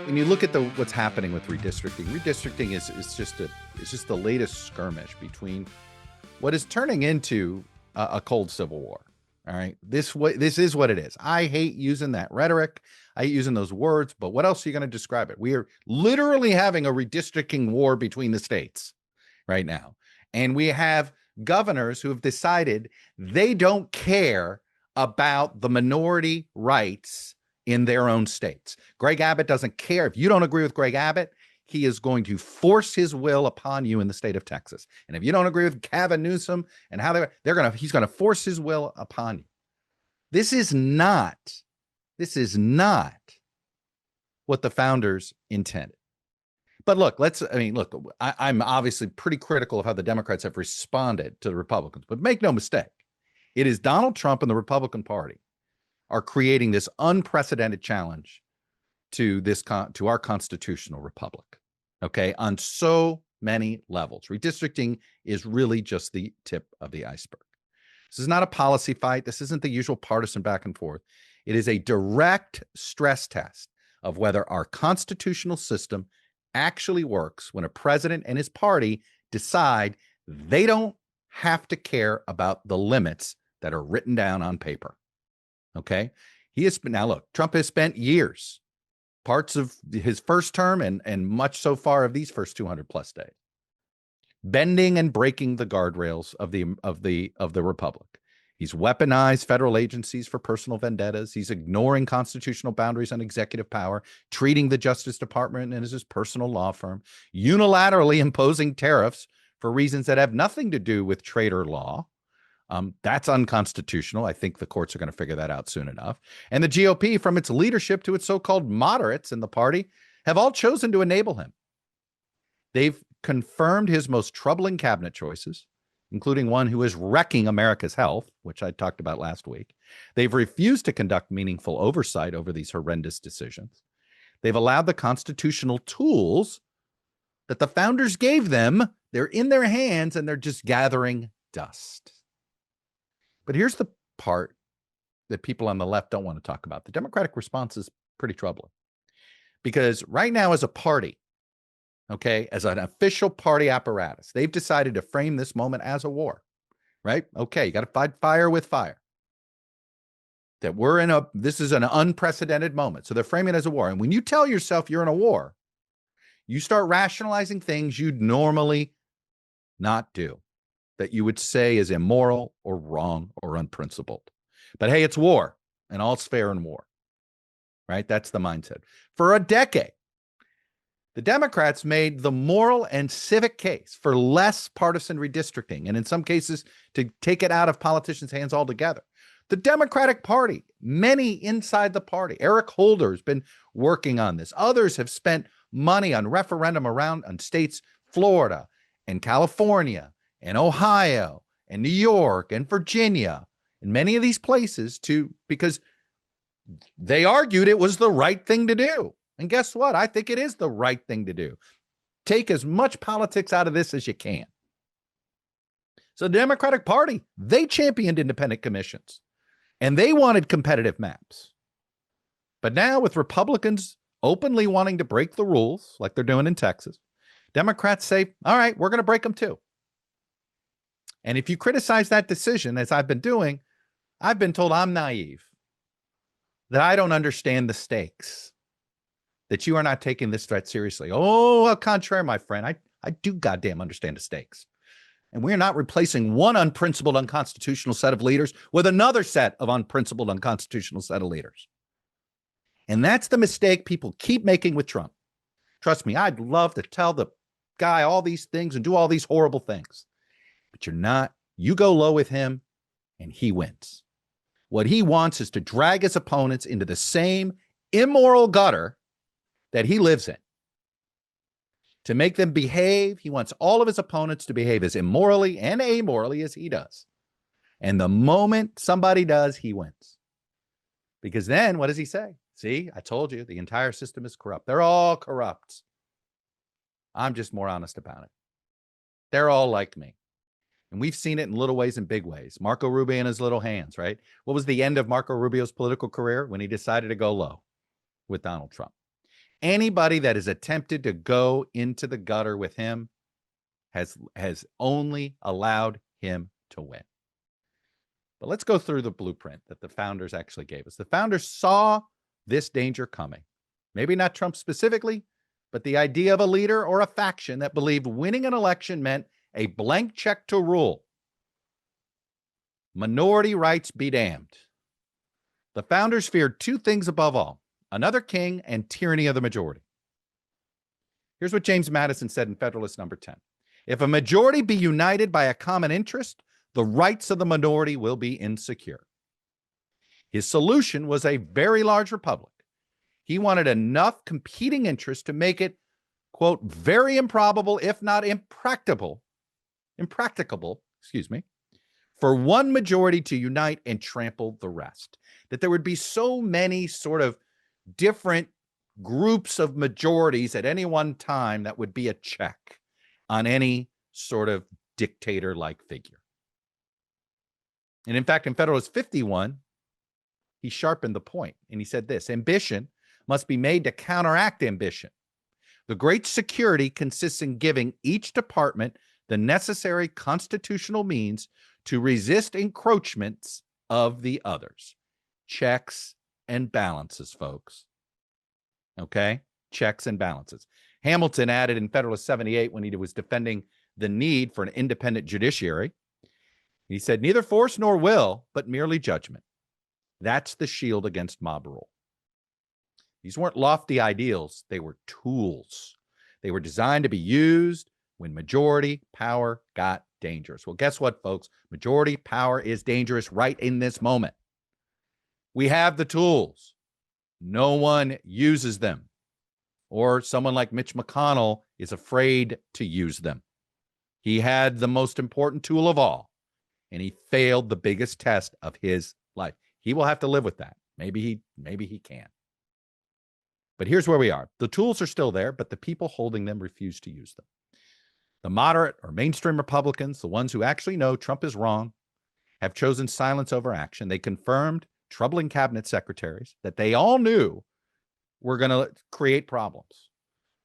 when you look at what's happening with redistricting is just the latest skirmish between what is turning into a cold civil war. All right, this is what it is. I hate using that rhetoric. I hate using those words, but what else are you going to describe it? We are literally having a redistricting war between the states right now, and we have governors who have decided they don't care about the minority rights in their own states. Greg Abbott doesn't care. If you don't agree with Greg Abbott, he is going to force his will upon you in the state of Texas. And if you don't agree with Gavin Newsom and how he's going to force his will upon you. This is not what the founders intended. But look, I'm obviously pretty critical of how the Democrats have responded to the Republicans, but make no mistake, it is Donald Trump and the Republican Party are creating this unprecedented challenge to our constitutional republic, okay, on so many levels. Redistricting is really just the tip of the iceberg. This is not a policy fight. This isn't the usual partisan back and forth. It is a direct stress test of whether our constitutional system actually works when a president and his party decide they don't have to care about the limits that are written down on paper. Okay. Now look, Trump has spent years, parts of his first term and much so far of these first 200 plus days, bending and breaking the guardrails of the republic. He's weaponized federal agencies for personal vendettas. He's ignoring constitutional boundaries on executive power, treating the Justice Department as his personal law firm, unilaterally imposing tariffs for reasons that have nothing to do with trade or law. That's unconstitutional. I think the courts are going to figure that out soon enough. And the GOP, from its leadership to its so-called moderates in the party, have all chosen to enable him. They've confirmed his most troubling cabinet choices, including one who is wrecking America's health, which I talked about last week. They've refused to conduct meaningful oversight over these horrendous decisions. They've allowed the constitutional tools that the founders gave them. They're in their hands and they're just gathering dust. But here's the part that people on the left don't want to talk about. The Democratic response is pretty troubling because right now as a party, okay, as an official party apparatus, they've decided to frame this moment as a war, right? Okay, you got to fight fire with fire. That this is an unprecedented moment. So they're framing it as a war. And when you tell yourself you're in a war, you start rationalizing things you'd normally not do, that you would say is immoral or wrong or unprincipled. But hey, it's war and all's fair in war, right? That's the mindset. For a decade, the Democrats made the moral and civic case for less partisan redistricting, and in some cases, to take it out of politicians' hands altogether. The Democratic Party, many inside the party, Eric Holder has been working on this. Others have spent money on referendum around on states, Florida and California and Ohio and New York and Virginia and many of these places because they argued it was the right thing to do. And guess what? I think it is the right thing to do. Take as much politics out of this as you can. So the Democratic Party, they championed independent commissions and they wanted competitive maps. But now with Republicans openly wanting to break the rules like they're doing in Texas, Democrats say, all right, we're going to break them too. And if you criticize that decision, as I've been doing, I've been told I'm naive, that I don't understand the stakes, that you are not taking this threat seriously. Oh, au contraire, my friend, I do goddamn understand the stakes. And we're not replacing one unprincipled, unconstitutional set of leaders with another set of unprincipled, unconstitutional set of leaders. And that's the mistake people keep making with Trump. Trust me, I'd love to tell the guy all these things and do all these horrible things. But you're not. You go low with him and he wins. What he wants is to drag his opponents into the same immoral gutter that he lives in. To make them behave, he wants all of his opponents to behave as immorally and amorally as he does. And the moment somebody does, he wins. Because then what does he say? See, I told you, the entire system is corrupt. They're all corrupt. I'm just more honest about it. They're all like me. And we've seen it in little ways and big ways. Marco Rubio and his little hands, right? What was the end of Marco Rubio's political career? When he decided to go low with Donald Trump. Anybody that has attempted to go into the gutter with him has only allowed him to win. But let's go through the blueprint that the founders actually gave us. The founders saw this danger coming. Maybe not Trump specifically, but the idea of a leader or a faction that believed winning an election meant a blank check to rule. Minority rights be damned. The founders feared two things above all: another king and tyranny of the majority. Here's what James Madison said in Federalist Number 10. If a majority be united by a common interest, the rights of the minority will be insecure. His solution was a very large republic. He wanted enough competing interests to make it, quote, very improbable, if not impracticable, for one majority to unite and trample the rest. That there would be so many sort of different groups of majorities at any one time that would be a check on any sort of dictator-like figure. And in fact, in Federalist 51, he sharpened the point, and he said this: ambition must be made to counteract ambition. The great security consists in giving each department the necessary constitutional means to resist encroachments of the others. Checks and balances, folks. Okay? Checks and balances. Hamilton added in Federalist 78, when he was defending the need for an independent judiciary, he said, neither force nor will, but merely judgment. That's the shield against mob rule. These weren't lofty ideals. They were tools. They were designed to be used when majority power got dangerous. Well, guess what, folks? Majority power is dangerous right in this moment. We have the tools. No one uses them. Or someone like Mitch McConnell is afraid to use them. He had the most important tool of all, and he failed the biggest test of his life. He will have to live with that. Maybe he can. But here's where we are. The tools are still there, but the people holding them refuse to use them. The moderate or mainstream Republicans, the ones who actually know Trump is wrong, have chosen silence over action. They confirmed troubling cabinet secretaries that they all knew were going to create problems.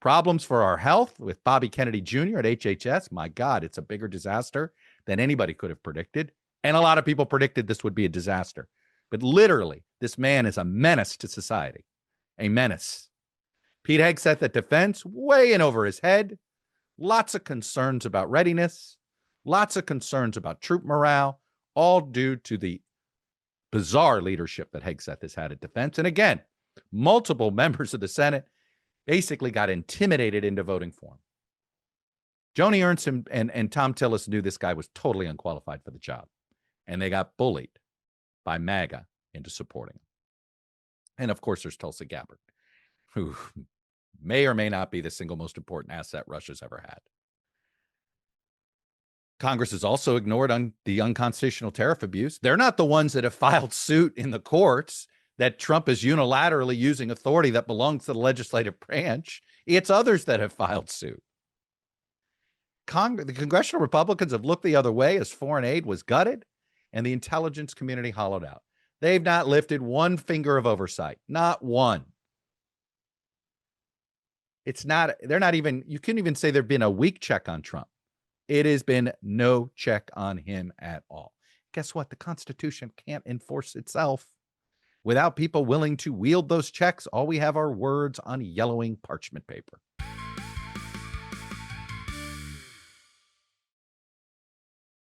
Problems for our health with Bobby Kennedy Jr. at HHS. My God, it's a bigger disaster than anybody could have predicted. And a lot of people predicted this would be a disaster. But literally, this man is a menace to society. A menace. Pete Hegseth at defense, way in over his head. Lots of concerns about readiness. Lots of concerns about troop morale, all due to the bizarre leadership that Hegseth has had at defense. And again, multiple members of the Senate basically got intimidated into voting for him. Joni Ernst and Tom Tillis knew this guy was totally unqualified for the job, and they got bullied by MAGA into supporting him. And of course, there's Tulsi Gabbard, who may or may not be the single most important asset Russia's ever had. Congress has also ignored the unconstitutional tariff abuse. They're not the ones that have filed suit in the courts that Trump is unilaterally using authority that belongs to the legislative branch. It's others that have filed suit. The congressional Republicans have looked the other way as foreign aid was gutted and the intelligence community hollowed out. They've not lifted one finger of oversight, not one. They're not even, you couldn't even say there'd been a weak check on Trump. It has been no check on him at all. Guess what? The Constitution can't enforce itself. Without people willing to wield those checks, all we have are words on yellowing parchment paper.